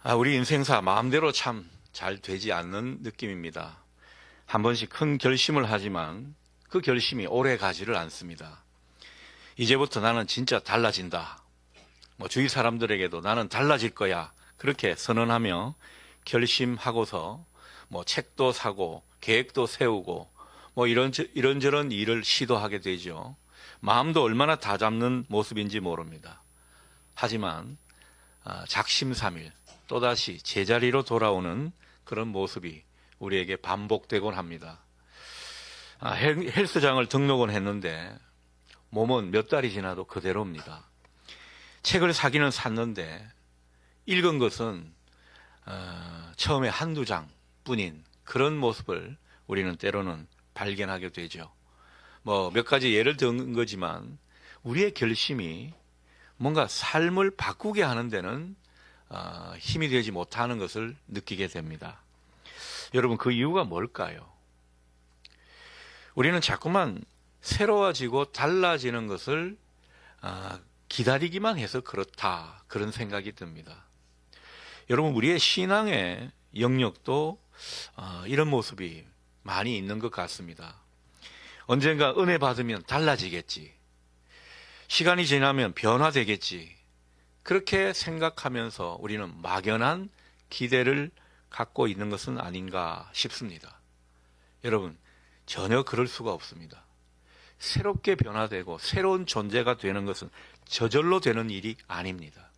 우리 인생사 마음대로 참 잘 되지 않는 느낌입니다. 한 번씩 큰 결심을 하지만 그 결심이 오래 가지를 않습니다. 이제부터 나는 진짜 달라진다. 주위 사람들에게도 나는 달라질 거야. 그렇게 선언하며 결심하고서 책도 사고 계획도 세우고 이런저런 일을 시도하게 되죠. 마음도 얼마나 다잡는 모습인지 모릅니다. 하지만 작심삼일 또다시 제자리로 돌아오는 그런 모습이 우리에게 반복되곤 합니다. 헬스장을 등록은 했는데 몸은 몇 달이 지나도 그대로입니다. 책을 사기는 샀는데 읽은 것은 처음에 한두 장 뿐인 그런 모습을 우리는 때로는 발견하게 되죠. 몇 가지 예를 든 거지만 우리의 결심이 뭔가 삶을 바꾸게 하는 데는 힘이 되지 못하는 것을 느끼게 됩니다. 여러분, 그 이유가 뭘까요? 우리는 자꾸만 새로워지고 달라지는 것을 기다리기만 해서 그렇다, 그런 생각이 듭니다. 여러분, 우리의 신앙의 영역도 이런 모습이 많이 있는 것 같습니다. 언젠가 은혜 받으면 달라지겠지, 시간이 지나면 변화되겠지, 그렇게 생각하면서 우리는 막연한 기대를 갖고 있는 것은 아닌가 싶습니다. 여러분, 전혀 그럴 수가 없습니다. 새롭게 변화되고 새로운 존재가 되는 것은 저절로 되는 일이 아닙니다.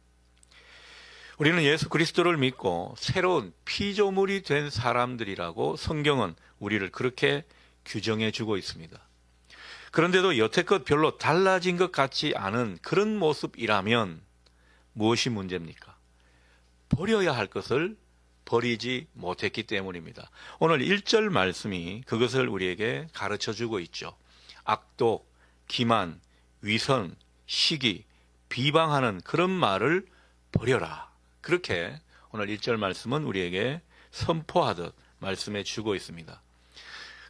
우리는 예수 그리스도를 믿고 새로운 피조물이 된 사람들이라고 성경은 우리를 그렇게 규정해 주고 있습니다. 그런데도 여태껏 별로 달라진 것 같지 않은 그런 모습이라면 무엇이 문제입니까? 버려야 할 것을 버리지 못했기 때문입니다. 오늘 1절 말씀이 그것을 우리에게 가르쳐 주고 있죠. 악독, 기만, 위선, 시기, 비방하는 그런 말을 버려라. 그렇게 오늘 1절 말씀은 우리에게 선포하듯 말씀해 주고 있습니다.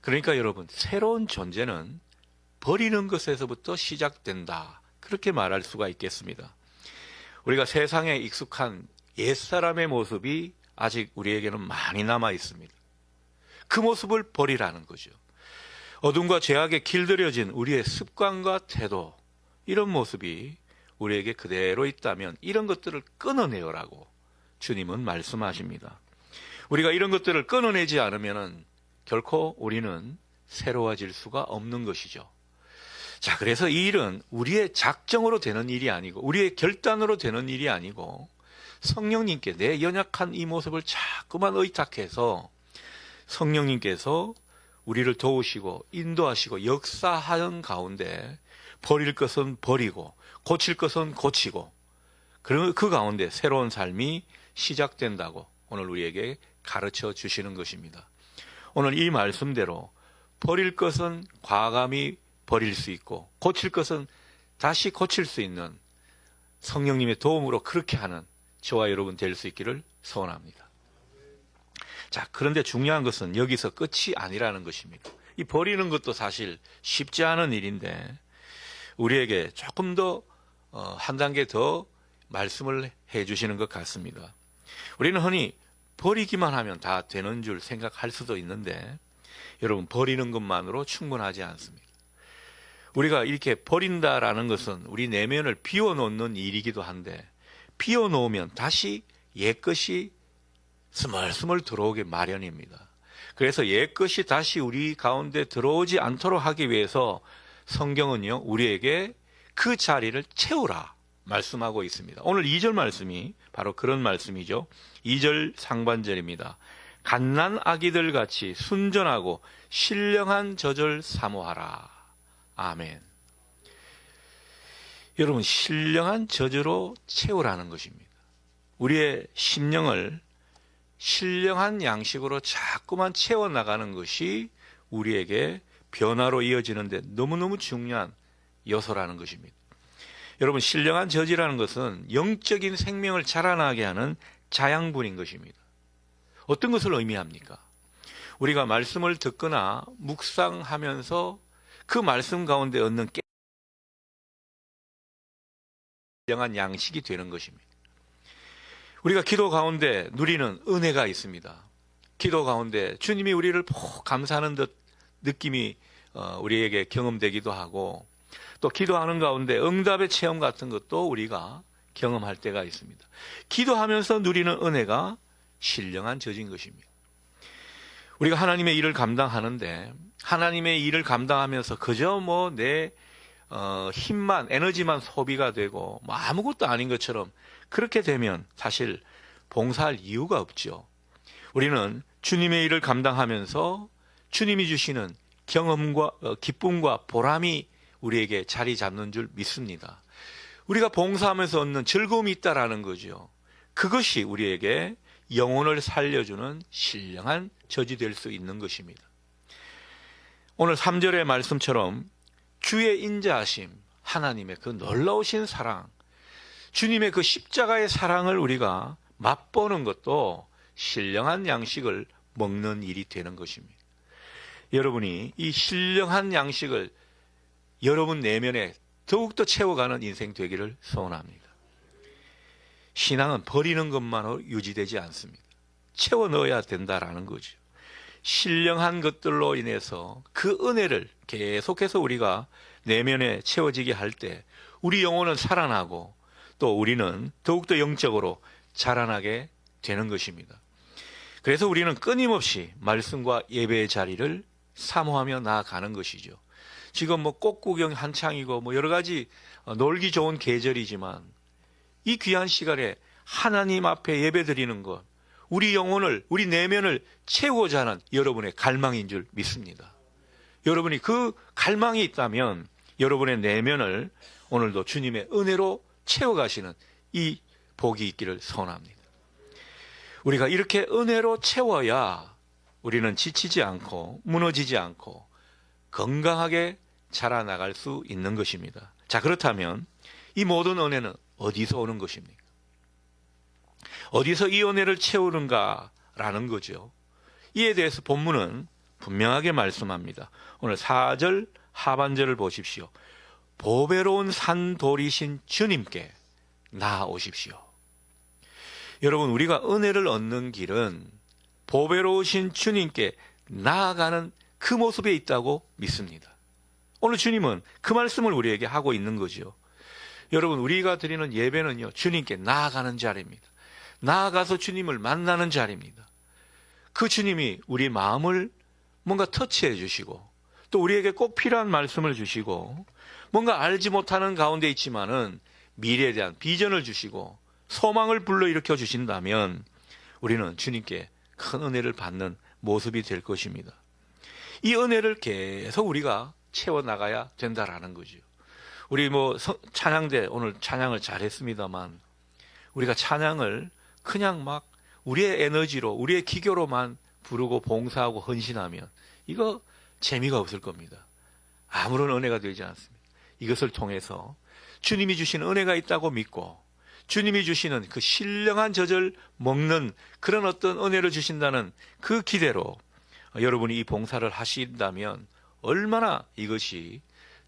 그러니까 여러분, 새로운 존재는 버리는 것에서부터 시작된다. 그렇게 말할 수가 있겠습니다. 우리가 세상에 익숙한 옛사람의 모습이 아직 우리에게는 많이 남아 있습니다. 그 모습을 버리라는 거죠. 어둠과 죄악에 길들여진 우리의 습관과 태도, 이런 모습이 우리에게 그대로 있다면 이런 것들을 끊어내라고 주님은 말씀하십니다. 우리가 이런 것들을 끊어내지 않으면 결코 우리는 새로워질 수가 없는 것이죠. 자, 그래서 이 일은 우리의 작정으로 되는 일이 아니고 우리의 결단으로 되는 일이 아니고 성령님께 내 연약한 이 모습을 자꾸만 의탁해서 성령님께서 우리를 도우시고 인도하시고 역사하는 가운데 버릴 것은 버리고 고칠 것은 고치고 그 가운데 새로운 삶이 시작된다고 오늘 우리에게 가르쳐 주시는 것입니다. 오늘 이 말씀대로 버릴 것은 과감히 버릴 수 있고 고칠 것은 다시 고칠 수 있는 성령님의 도움으로 그렇게 하는 저와 여러분 될 수 있기를 소원합니다. 자, 그런데 중요한 것은 여기서 끝이 아니라는 것입니다. 이 버리는 것도 사실 쉽지 않은 일인데 우리에게 조금 더 한 단계 더 말씀을 해 주시는 것 같습니다. 우리는 흔히 버리기만 하면 다 되는 줄 생각할 수도 있는데 여러분, 버리는 것만으로 충분하지 않습니다. 우리가 이렇게 버린다라는 것은 우리 내면을 비워놓는 일이기도 한데 비워놓으면 다시 옛것이 스멀스멀 들어오게 마련입니다. 그래서 옛것이 다시 우리 가운데 들어오지 않도록 하기 위해서 성경은요, 우리에게 그 자리를 채우라 말씀하고 있습니다. 오늘 2절 말씀이 바로 그런 말씀이죠. 2절 상반절입니다. 갓난 아기들 같이 순전하고 신령한 젖을 사모하라. 아멘. 여러분, 신령한 젖으로 채우라는 것입니다. 우리의 심령을 신령한 양식으로 자꾸만 채워나가는 것이 우리에게 변화로 이어지는데 너무너무 중요한 요소라는 것입니다. 여러분, 신령한 젖이라는 것은 영적인 생명을 자라나게 하는 자양분인 것입니다. 어떤 것을 의미합니까? 우리가 말씀을 듣거나 묵상하면서 그 말씀 가운데 얻는 신령한 양식이 되는 것입니다. 우리가 기도 가운데 누리는 은혜가 있습니다. 기도 가운데 주님이 우리를 복 감사하는 듯 느낌이 우리에게 경험되기도 하고, 또 기도하는 가운데 응답의 체험 같은 것도 우리가 경험할 때가 있습니다. 기도하면서 누리는 은혜가 신령한 저주인 것입니다. 우리가 하나님의 일을 감당하는데, 하나님의 일을 감당하면서 그저 내 힘만, 에너지만 소비가 되고 아무것도 아닌 것처럼 그렇게 되면 사실 봉사할 이유가 없죠. 우리는 주님의 일을 감당하면서 주님이 주시는 경험과 기쁨과 보람이 우리에게 자리 잡는 줄 믿습니다. 우리가 봉사하면서 얻는 즐거움이 있다라는 거죠. 그것이 우리에게 영혼을 살려주는 신령한 저지 될 수 있는 것입니다. 오늘 3절의 말씀처럼 주의 인자하심, 하나님의 그 놀라우신 사랑, 주님의 그 십자가의 사랑을 우리가 맛보는 것도 신령한 양식을 먹는 일이 되는 것입니다. 여러분이 이 신령한 양식을 여러분 내면에 더욱더 채워가는 인생 되기를 소원합니다. 신앙은 버리는 것만으로 유지되지 않습니다. 채워 넣어야 된다라는 거죠. 신령한 것들로 인해서 그 은혜를 계속해서 우리가 내면에 채워지게 할 때 우리 영혼은 살아나고 또 우리는 더욱더 영적으로 자라나게 되는 것입니다. 그래서 우리는 끊임없이 말씀과 예배의 자리를 사모하며 나아가는 것이죠. 지금 꽃 구경 한창이고 여러 가지 놀기 좋은 계절이지만 이 귀한 시간에 하나님 앞에 예배 드리는 것, 우리 영혼을, 우리 내면을 채우고자 하는 여러분의 갈망인 줄 믿습니다. 여러분이 그 갈망이 있다면 여러분의 내면을 오늘도 주님의 은혜로 채워가시는 이 복이 있기를 소원합니다. 우리가 이렇게 은혜로 채워야 우리는 지치지 않고 무너지지 않고 건강하게 자라나갈 수 있는 것입니다. 자, 그렇다면 이 모든 은혜는 어디서 오는 것입니까? 어디서 이 은혜를 채우는가라는 거죠. 이에 대해서 본문은 분명하게 말씀합니다. 오늘 4절 하반절을 보십시오. 보배로운 산돌이신 주님께 나아오십시오. 여러분, 우리가 은혜를 얻는 길은 보배로우신 주님께 나아가는 그 모습에 있다고 믿습니다. 오늘 주님은 그 말씀을 우리에게 하고 있는 거죠. 여러분, 우리가 드리는 예배는요, 주님께 나아가는 자리입니다. 나아가서 주님을 만나는 자리입니다. 그 주님이 우리 마음을 뭔가 터치해 주시고 또 우리에게 꼭 필요한 말씀을 주시고 뭔가 알지 못하는 가운데 있지만은 미래에 대한 비전을 주시고 소망을 불러일으켜 주신다면 우리는 주님께 큰 은혜를 받는 모습이 될 것입니다. 이 은혜를 계속 우리가 채워나가야 된다라는 거죠. 우리 찬양대 오늘 찬양을 잘했습니다만 우리가 찬양을 그냥 우리의 에너지로 우리의 기교로만 부르고 봉사하고 헌신하면 이거 재미가 없을 겁니다. 아무런 은혜가 되지 않습니다. 이것을 통해서 주님이 주신 은혜가 있다고 믿고 주님이 주시는 그 신령한 젖을 먹는 그런 어떤 은혜를 주신다는 그 기대로 여러분이 이 봉사를 하신다면 얼마나 이것이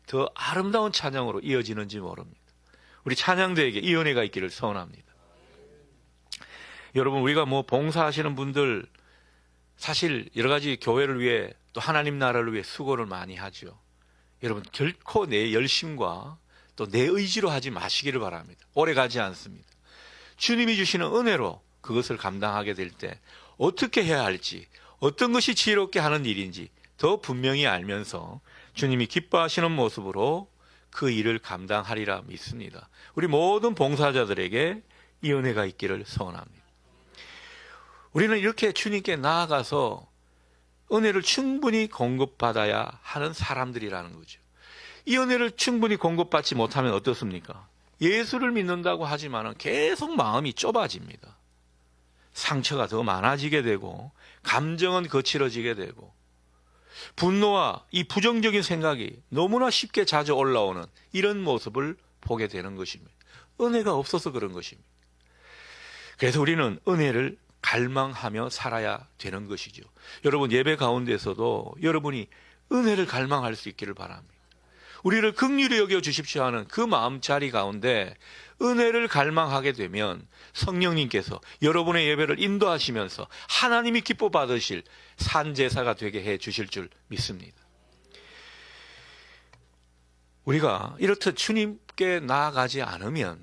더 아름다운 찬양으로 이어지는지 모릅니다. 우리 찬양대에게 이 은혜가 있기를 소원합니다. 여러분, 우리가 봉사하시는 분들 사실 여러 가지 교회를 위해 또 하나님 나라를 위해 수고를 많이 하죠. 여러분, 결코 내 열심과 또 내 의지로 하지 마시기를 바랍니다. 오래 가지 않습니다. 주님이 주시는 은혜로 그것을 감당하게 될 때 어떻게 해야 할지, 어떤 것이 지혜롭게 하는 일인지 더 분명히 알면서 주님이 기뻐하시는 모습으로 그 일을 감당하리라 믿습니다. 우리 모든 봉사자들에게 이 은혜가 있기를 소원합니다. 우리는 이렇게 주님께 나아가서 은혜를 충분히 공급받아야 하는 사람들이라는 거죠. 이 은혜를 충분히 공급받지 못하면 어떻습니까? 예수를 믿는다고 하지만 계속 마음이 좁아집니다. 상처가 더 많아지게 되고 감정은 거칠어지게 되고 분노와 이 부정적인 생각이 너무나 쉽게 자주 올라오는 이런 모습을 보게 되는 것입니다. 은혜가 없어서 그런 것입니다. 그래서 우리는 은혜를 갈망하며 살아야 되는 것이죠. 여러분, 예배 가운데서도 여러분이 은혜를 갈망할 수 있기를 바랍니다. 우리를 긍휼히 여겨 주십시오 하는 그 마음자리 가운데 은혜를 갈망하게 되면 성령님께서 여러분의 예배를 인도하시면서 하나님이 기뻐 받으실 산제사가 되게 해 주실 줄 믿습니다. 우리가 이렇듯 주님께 나아가지 않으면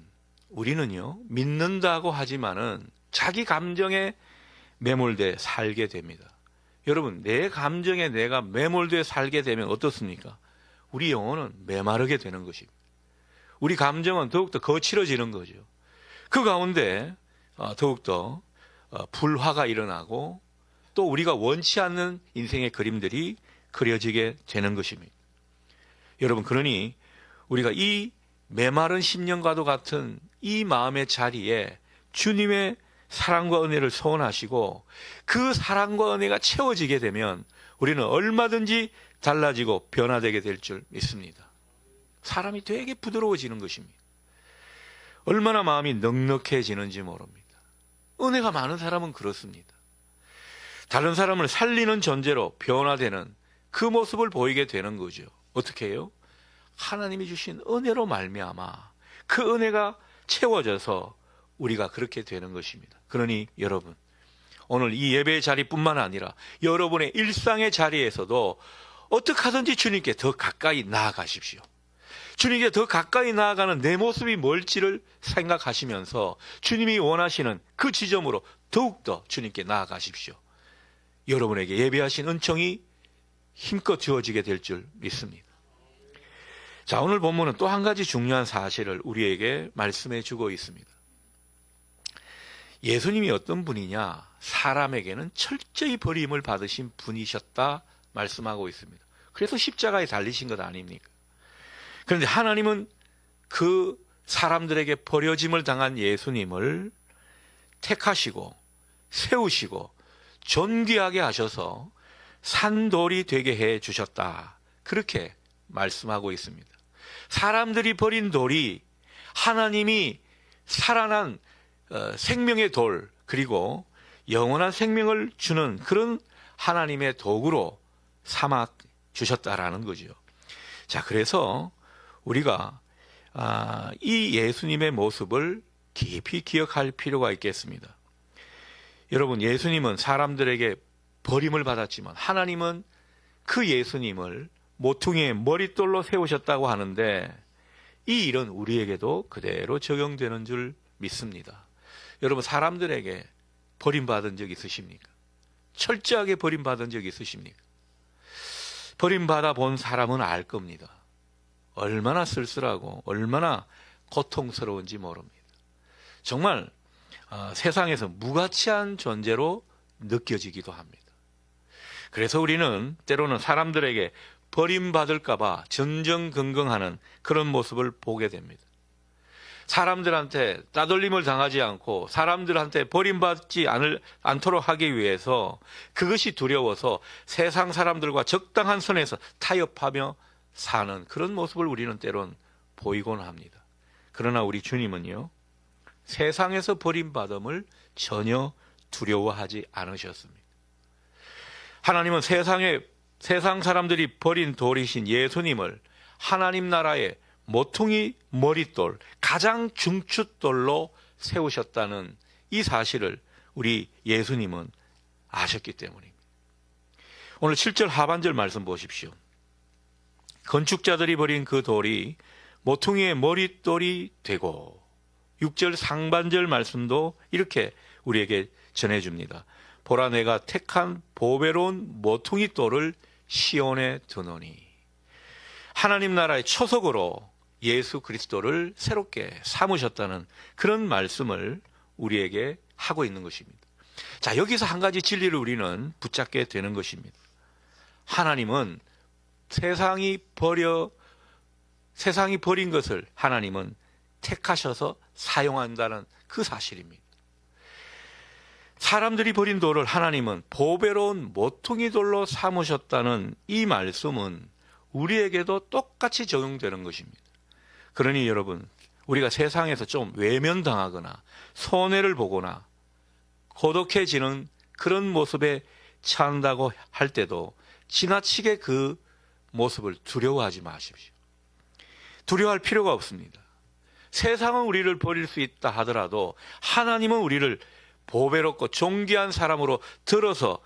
우리는요, 믿는다고 하지만은 자기 감정에 매몰돼 살게 됩니다. 여러분, 내 감정에 내가 매몰돼 살게 되면 어떻습니까? 우리 영혼은 메마르게 되는 것입니다. 우리 감정은 더욱더 거칠어지는 거죠. 그 가운데 더욱더 불화가 일어나고 또 우리가 원치 않는 인생의 그림들이 그려지게 되는 것입니다. 여러분, 그러니 우리가 이 메마른 심령과도 같은 이 마음의 자리에 주님의 사랑과 은혜를 소원하시고 그 사랑과 은혜가 채워지게 되면 우리는 얼마든지 달라지고 변화되게 될 줄 믿습니다. 사람이 되게 부드러워지는 것입니다. 얼마나 마음이 넉넉해지는지 모릅니다. 은혜가 많은 사람은 그렇습니다. 다른 사람을 살리는 존재로 변화되는 그 모습을 보이게 되는 거죠. 어떻게 해요? 하나님이 주신 은혜로 말미암아 그 은혜가 채워져서 우리가 그렇게 되는 것입니다. 그러니 여러분, 오늘 이 예배의 자리뿐만 아니라 여러분의 일상의 자리에서도 어떻게 하든지 주님께 더 가까이 나아가십시오. 주님께 더 가까이 나아가는 내 모습이 뭘지를 생각하시면서 주님이 원하시는 그 지점으로 더욱더 주님께 나아가십시오. 여러분에게 예배하신 은총이 힘껏 주어지게 될 줄 믿습니다. 자, 오늘 본문은 또 한 가지 중요한 사실을 우리에게 말씀해 주고 있습니다. 예수님이 어떤 분이냐? 사람에게는 철저히 버림을 받으신 분이셨다 말씀하고 있습니다. 그래서 십자가에 달리신 것 아닙니까? 그런데 하나님은 그 사람들에게 버려짐을 당한 예수님을 택하시고 세우시고 존귀하게 하셔서 산돌이 되게 해 주셨다. 그렇게 말씀하고 있습니다. 사람들이 버린 돌이 하나님이 살아난 생명의 돌, 그리고 영원한 생명을 주는 그런 하나님의 도구로 삼아 주셨다라는 거죠. 자, 그래서 우리가 이 예수님의 모습을 깊이 기억할 필요가 있겠습니다. 여러분, 예수님은 사람들에게 버림을 받았지만 하나님은 그 예수님을 모퉁이의 머릿돌로 세우셨다고 하는데 이 일은 우리에게도 그대로 적용되는 줄 믿습니다. 여러분, 사람들에게 버림받은 적 있으십니까? 철저하게 버림받은 적 있으십니까? 버림받아 본 사람은 알 겁니다. 얼마나 쓸쓸하고 얼마나 고통스러운지 모릅니다. 정말 세상에서 무가치한 존재로 느껴지기도 합니다. 그래서 우리는 때로는 사람들에게 버림받을까 봐 전전긍긍하는 그런 모습을 보게 됩니다. 사람들한테 따돌림을 당하지 않고 사람들한테 버림받지 않도록 하기 위해서 그것이 두려워서 세상 사람들과 적당한 선에서 타협하며 사는 그런 모습을 우리는 때론 보이곤 합니다. 그러나 우리 주님은요, 세상에서 버림받음을 전혀 두려워하지 않으셨습니다. 하나님은 세상 사람들이 버린 돌이신 예수님을 하나님 나라의 모퉁이 머릿돌, 가장 중추돌로 세우셨다는 이 사실을 우리 예수님은 아셨기 때문입니다. 오늘 7절 하반절 말씀 보십시오. 건축자들이 버린 그 돌이 모퉁이의 머릿돌이 되고, 6절 상반절 말씀도 이렇게 우리에게 전해줍니다. 보라, 내가 택한 보배로운 모퉁이 돌을 시온에 두노니. 하나님 나라의 초석으로 예수 그리스도를 새롭게 삼으셨다는 그런 말씀을 우리에게 하고 있는 것입니다. 자, 여기서 한 가지 진리를 우리는 붙잡게 되는 것입니다. 하나님은 세상이 버린 것을 하나님은 택하셔서 사용한다는 그 사실입니다. 사람들이 버린 돌을 하나님은 보배로운 모퉁이 돌로 삼으셨다는 이 말씀은 우리에게도 똑같이 적용되는 것입니다. 그러니 여러분, 우리가 세상에서 좀 외면당하거나 손해를 보거나 고독해지는 그런 모습에 처한다고 할 때도 지나치게 그 모습을 두려워하지 마십시오. 두려워할 필요가 없습니다. 세상은 우리를 버릴 수 있다 하더라도 하나님은 우리를 보배롭고 존귀한 사람으로 들어서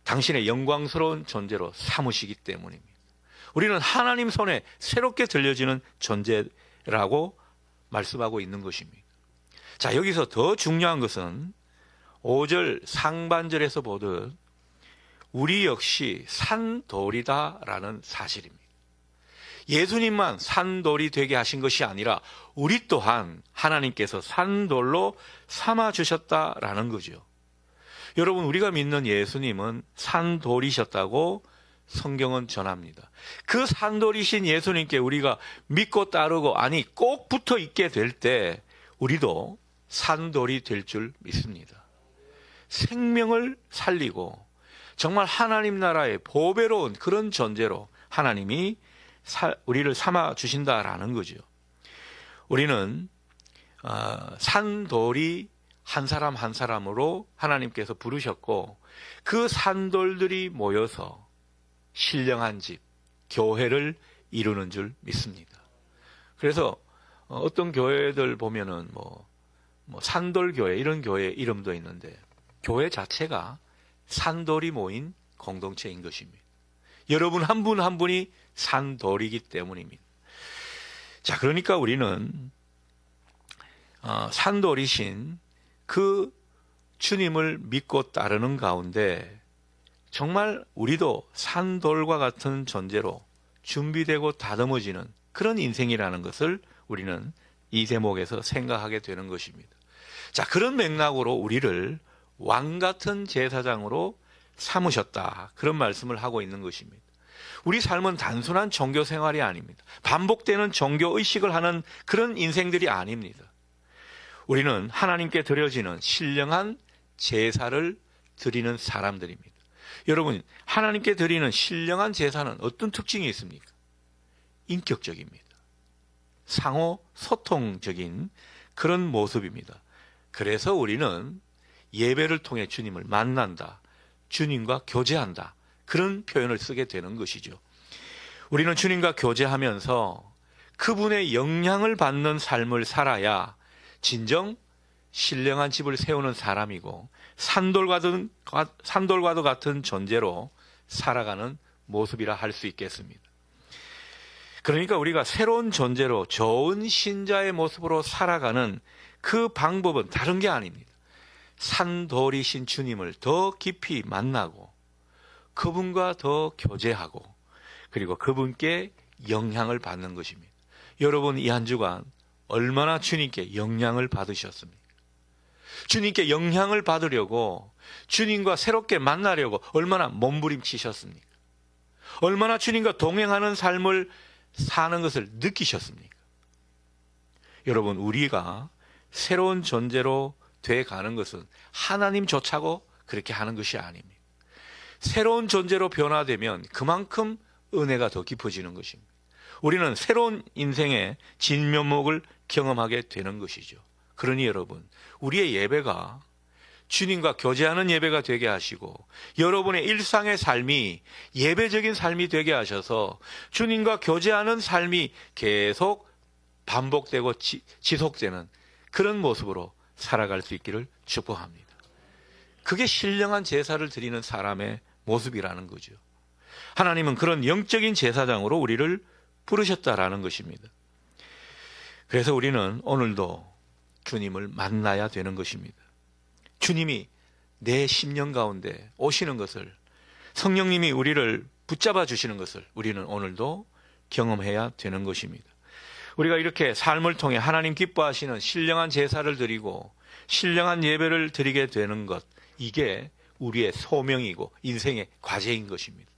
당신의 영광스러운 존재로 삼으시기 때문입니다. 우리는 하나님 손에 새롭게 들려지는 존재라고 말씀하고 있는 것입니다. 자, 여기서 더 중요한 것은 5절 상반절에서 보듯 우리 역시 산돌이다라는 사실입니다. 예수님만 산돌이 되게 하신 것이 아니라 우리 또한 하나님께서 산돌로 삼아주셨다라는 거죠. 여러분, 우리가 믿는 예수님은 산돌이셨다고 성경은 전합니다. 그 산돌이신 예수님께 우리가 믿고 따르고 아니 꼭 붙어 있게 될 때 우리도 산돌이 될 줄 믿습니다. 생명을 살리고 정말 하나님 나라의 보배로운 그런 존재로 하나님이 우리를 삼아 주신다라는 거죠. 우리는 산돌이 한 사람 한 사람으로 하나님께서 부르셨고 그 산돌들이 모여서 신령한 집, 교회를 이루는 줄 믿습니다. 그래서 어떤 교회들 보면은 뭐 산돌교회 이런 교회 이름도 있는데 교회 자체가 산돌이 모인 공동체인 것입니다. 여러분 한 분 한 분이 산돌이기 때문입니다. 자, 그러니까 우리는 산돌이신 그 주님을 믿고 따르는 가운데 정말 우리도 산돌과 같은 존재로 준비되고 다듬어지는 그런 인생이라는 것을 우리는 이 대목에서 생각하게 되는 것입니다. 자, 그런 맥락으로 우리를 왕 같은 제사장으로 삼으셨다. 그런 말씀을 하고 있는 것입니다. 우리 삶은 단순한 종교 생활이 아닙니다. 반복되는 종교 의식을 하는 그런 인생들이 아닙니다. 우리는 하나님께 드려지는 신령한 제사를 드리는 사람들입니다. 여러분, 하나님께 드리는 신령한 제사는 어떤 특징이 있습니까? 인격적입니다. 상호 소통적인 그런 모습입니다. 그래서 우리는 예배를 통해 주님을 만난다, 주님과 교제한다, 그런 표현을 쓰게 되는 것이죠. 우리는 주님과 교제하면서 그분의 영향을 받는 삶을 살아야 진정 신령한 집을 세우는 사람이고 산돌과도 같은 존재로 살아가는 모습이라 할 수 있겠습니다. 그러니까 우리가 새로운 존재로 좋은 신자의 모습으로 살아가는 그 방법은 다른 게 아닙니다. 산돌이신 주님을 더 깊이 만나고 그분과 더 교제하고 그리고 그분께 영향을 받는 것입니다. 여러분, 이 한 주간 얼마나 주님께 영향을 받으셨습니까? 주님께 영향을 받으려고 주님과 새롭게 만나려고 얼마나 몸부림치셨습니까? 얼마나 주님과 동행하는 삶을 사는 것을 느끼셨습니까? 여러분, 우리가 새로운 존재로 돼가는 것은 하나님조차고 그렇게 하는 것이 아닙니다. 새로운 존재로 변화되면 그만큼 은혜가 더 깊어지는 것입니다. 우리는 새로운 인생의 진면목을 경험하게 되는 것이죠. 그러니 여러분, 우리의 예배가 주님과 교제하는 예배가 되게 하시고 여러분의 일상의 삶이 예배적인 삶이 되게 하셔서 주님과 교제하는 삶이 계속 반복되고 지속되는 그런 모습으로 살아갈 수 있기를 축복합니다. 그게 신령한 제사를 드리는 사람의 모습이라는 거죠. 하나님은 그런 영적인 제사장으로 우리를 부르셨다라는 것입니다. 그래서 우리는 오늘도 주님을 만나야 되는 것입니다. 주님이 내 심령 가운데 오시는 것을, 성령님이 우리를 붙잡아 주시는 것을 우리는 오늘도 경험해야 되는 것입니다. 우리가 이렇게 삶을 통해 하나님 기뻐하시는 신령한 제사를 드리고 신령한 예배를 드리게 되는 것, 이게 우리의 소명이고 인생의 과제인 것입니다.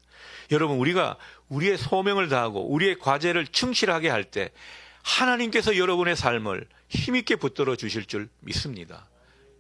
여러분, 우리가 우리의 소명을 다하고 우리의 과제를 충실하게 할 때 하나님께서 여러분의 삶을 힘있게 붙들어 주실 줄 믿습니다.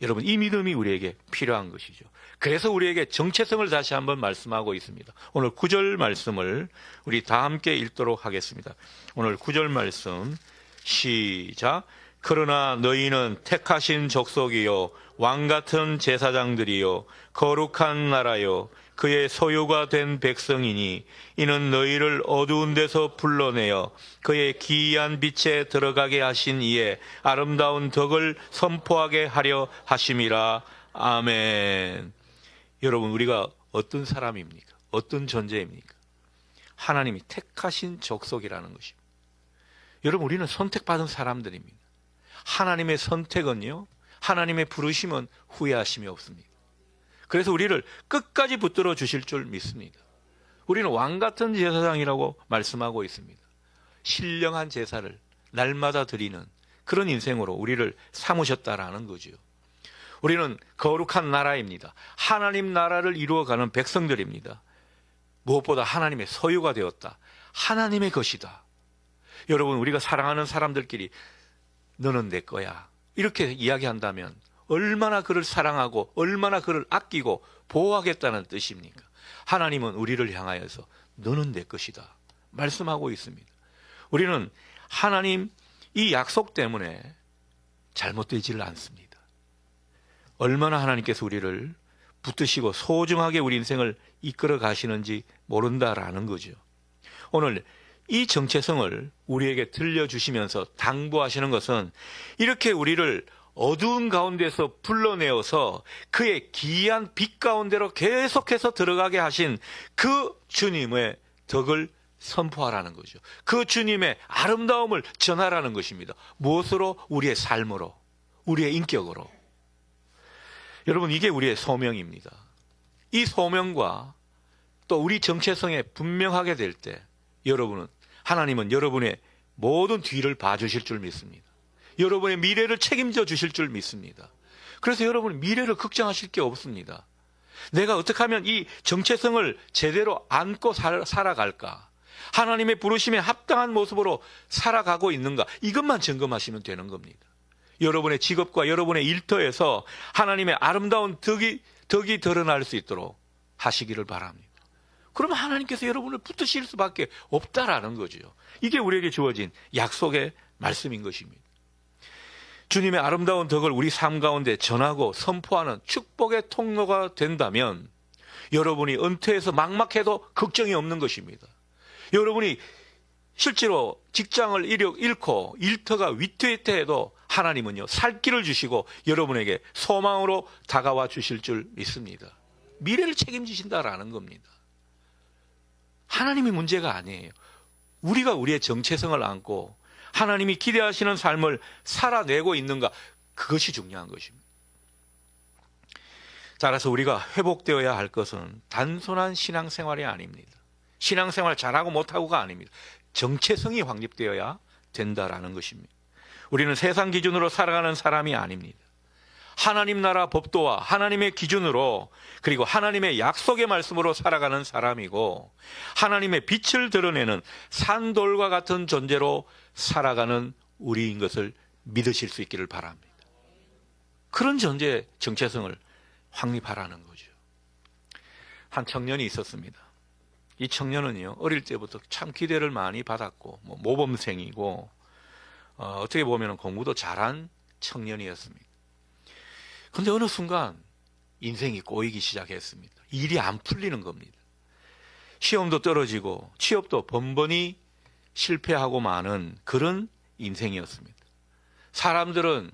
여러분, 이 믿음이 우리에게 필요한 것이죠. 그래서 우리에게 정체성을 다시 한번 말씀하고 있습니다. 오늘 9절 말씀을 우리 다 함께 읽도록 하겠습니다. 오늘 9절 말씀 시작. 그러나 너희는 택하신 족속이요 왕같은 제사장들이요 거룩한 나라요 그의 소유가 된 백성이니 이는 너희를 어두운 데서 불러내어 그의 기이한 빛에 들어가게 하신 이의 아름다운 덕을 선포하게 하려 하심이라. 아멘. 여러분, 우리가 어떤 사람입니까? 어떤 존재입니까? 하나님이 택하신 족속이라는 것입니다. 여러분, 우리는 선택받은 사람들입니다. 하나님의 선택은요, 하나님의 부르심은 후회하심이 없습니다. 그래서 우리를 끝까지 붙들어 주실 줄 믿습니다. 우리는 왕같은 제사장이라고 말씀하고 있습니다. 신령한 제사를 날마다 드리는 그런 인생으로 우리를 삼으셨다라는 거죠. 우리는 거룩한 나라입니다. 하나님 나라를 이루어가는 백성들입니다. 무엇보다 하나님의 소유가 되었다. 하나님의 것이다. 여러분, 우리가 사랑하는 사람들끼리 너는 내 거야, 이렇게 이야기한다면 얼마나 그를 사랑하고 얼마나 그를 아끼고 보호하겠다는 뜻입니까? 하나님은 우리를 향하여서 너는 내 것이다 말씀하고 있습니다. 우리는 하나님 이 약속 때문에 잘못되지를 않습니다. 얼마나 하나님께서 우리를 붙드시고 소중하게 우리 인생을 이끌어 가시는지 모른다라는 거죠. 오늘 이 정체성을 우리에게 들려주시면서 당부하시는 것은 이렇게 우리를 어두운 가운데서 불러내어서 그의 기이한 빛 가운데로 계속해서 들어가게 하신 그 주님의 덕을 선포하라는 거죠. 그 주님의 아름다움을 전하라는 것입니다. 무엇으로? 우리의 삶으로, 우리의 인격으로. 여러분, 이게 우리의 소명입니다. 이 소명과 또 우리 정체성에 분명하게 될 때 하나님은 여러분의 모든 뒤를 봐주실 줄 믿습니다. 여러분의 미래를 책임져 주실 줄 믿습니다. 그래서 여러분 미래를 걱정하실 게 없습니다. 내가 어떻게 하면 이 정체성을 제대로 안고 살아갈까? 하나님의 부르심에 합당한 모습으로 살아가고 있는가? 이것만 점검하시면 되는 겁니다. 여러분의 직업과 여러분의 일터에서 하나님의 아름다운 덕이 드러날 수 있도록 하시기를 바랍니다. 그러면 하나님께서 여러분을 붙드실 수밖에 없다라는 거죠. 이게 우리에게 주어진 약속의 말씀인 것입니다. 주님의 아름다운 덕을 우리 삶 가운데 전하고 선포하는 축복의 통로가 된다면 여러분이 은퇴해서 막막해도 걱정이 없는 것입니다. 여러분이 실제로 직장을 잃고 일터가 위태위태해도 하나님은요, 살 길을 주시고 여러분에게 소망으로 다가와 주실 줄 믿습니다. 미래를 책임지신다라는 겁니다. 하나님이 문제가 아니에요. 우리가 우리의 정체성을 안고 하나님이 기대하시는 삶을 살아내고 있는가, 그것이 중요한 것입니다. 따라서 우리가 회복되어야 할 것은 단순한 신앙생활이 아닙니다. 신앙생활 잘하고 못하고가 아닙니다. 정체성이 확립되어야 된다라는 것입니다. 우리는 세상 기준으로 살아가는 사람이 아닙니다. 하나님 나라 법도와 하나님의 기준으로, 그리고 하나님의 약속의 말씀으로 살아가는 사람이고, 하나님의 빛을 드러내는 산돌과 같은 존재로 살아가는 우리인 것을 믿으실 수 있기를 바랍니다. 그런 존재의 정체성을 확립하라는 거죠. 한 청년이 있었습니다. 이 청년은요, 어릴 때부터 참 기대를 많이 받았고, 모범생이고, 어떻게 보면 공부도 잘한 청년이었습니다. 그런데 어느 순간 인생이 꼬이기 시작했습니다. 일이 안 풀리는 겁니다. 시험도 떨어지고 취업도 번번이 실패하고 마는 그런 인생이었습니다. 사람들은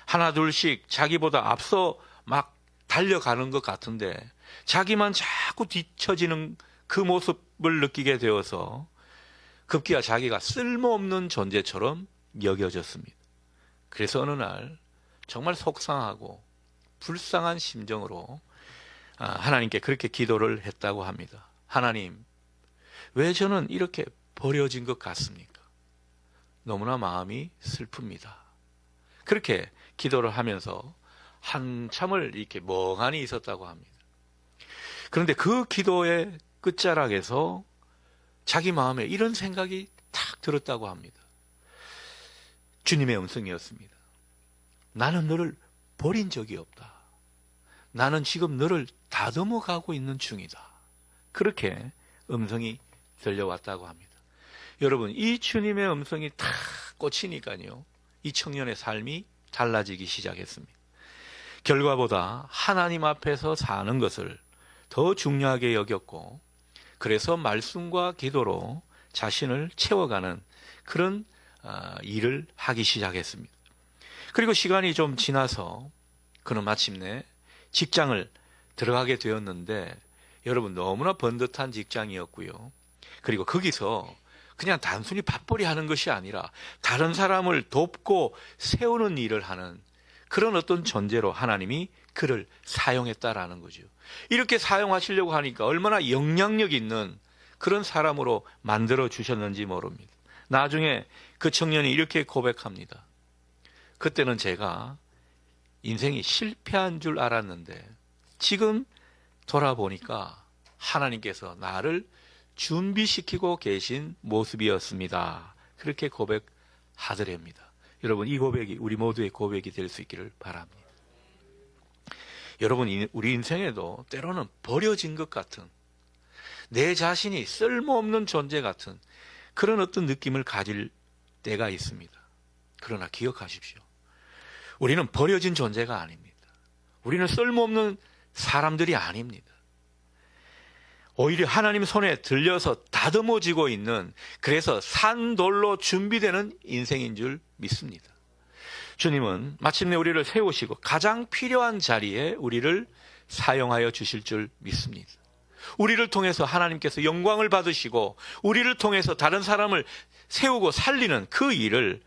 하나 둘씩 자기보다 앞서 막 달려가는 것 같은데 자기만 자꾸 뒤처지는 그 모습을 느끼게 되어서 급기야 자기가 쓸모없는 존재처럼 여겨졌습니다. 그래서 어느 날 정말 속상하고 불쌍한 심정으로 하나님께 그렇게 기도를 했다고 합니다. 하나님, 왜 저는 이렇게 버려진 것 같습니까? 너무나 마음이 슬픕니다. 그렇게 기도를 하면서 한참을 이렇게 멍하니 있었다고 합니다. 그런데 그 기도의 끝자락에서 자기 마음에 이런 생각이 탁 들었다고 합니다. 주님의 음성이었습니다. 나는 너를 버린 적이 없다. 나는 지금 너를 다듬어 가고 있는 중이다. 그렇게 음성이 들려왔다고 합니다. 여러분, 이 주님의 음성이 탁 꽂히니까요, 이 청년의 삶이 달라지기 시작했습니다. 결과보다 하나님 앞에서 사는 것을 더 중요하게 여겼고, 그래서 말씀과 기도로 자신을 채워가는 그런 일을 하기 시작했습니다. 그리고 시간이 좀 지나서 그는 마침내 직장을 들어가게 되었는데, 여러분 너무나 번듯한 직장이었고요. 그리고 거기서 그냥 단순히 밥벌이 하는 것이 아니라 다른 사람을 돕고 세우는 일을 하는 그런 어떤 존재로 하나님이 그를 사용했다라는 거죠. 이렇게 사용하시려고 하니까 얼마나 영향력 있는 그런 사람으로 만들어 주셨는지 모릅니다. 나중에 그 청년이 이렇게 고백합니다. 그때는 제가 인생이 실패한 줄 알았는데 지금 돌아보니까 하나님께서 나를 준비시키고 계신 모습이었습니다. 그렇게 고백하더랍니다. 여러분, 이 고백이 우리 모두의 고백이 될 수 있기를 바랍니다. 여러분, 우리 인생에도 때로는 버려진 것 같은, 내 자신이 쓸모없는 존재 같은 그런 어떤 느낌을 가질 때가 있습니다. 그러나 기억하십시오. 우리는 버려진 존재가 아닙니다. 우리는 쓸모없는 사람들이 아닙니다. 오히려 하나님 손에 들려서 다듬어지고 있는, 그래서 산돌로 준비되는 인생인 줄 믿습니다. 주님은 마침내 우리를 세우시고 가장 필요한 자리에 우리를 사용하여 주실 줄 믿습니다. 우리를 통해서 하나님께서 영광을 받으시고 우리를 통해서 다른 사람을 세우고 살리는 그 일을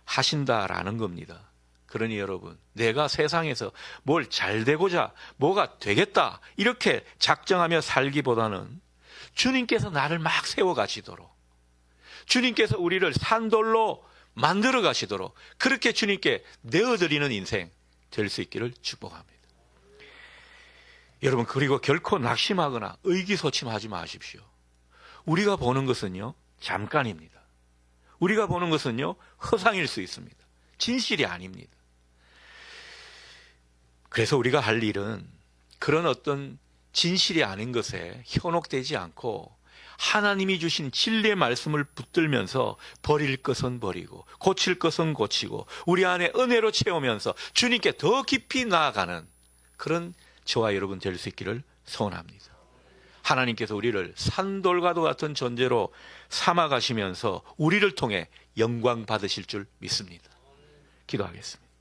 하신다라는 겁니다. 그러니 여러분, 내가 세상에서 뭘 잘 되고자 뭐가 되겠다 이렇게 작정하며 살기보다는 주님께서 나를 막 세워가시도록, 주님께서 우리를 산돌로 만들어 가시도록 그렇게 주님께 내어드리는 인생 될 수 있기를 축복합니다. 여러분, 그리고 결코 낙심하거나 의기소침하지 마십시오. 우리가 보는 것은요, 잠깐입니다. 우리가 보는 것은요, 허상일 수 있습니다. 진실이 아닙니다. 그래서 우리가 할 일은 그런 어떤 진실이 아닌 것에 현혹되지 않고 하나님이 주신 진리의 말씀을 붙들면서 버릴 것은 버리고 고칠 것은 고치고 우리 안에 은혜로 채우면서 주님께 더 깊이 나아가는 그런 저와 여러분 될 수 있기를 소원합니다. 하나님께서 우리를 산돌과도 같은 존재로 삼아가시면서 우리를 통해 영광 받으실 줄 믿습니다. 기도하겠습니다.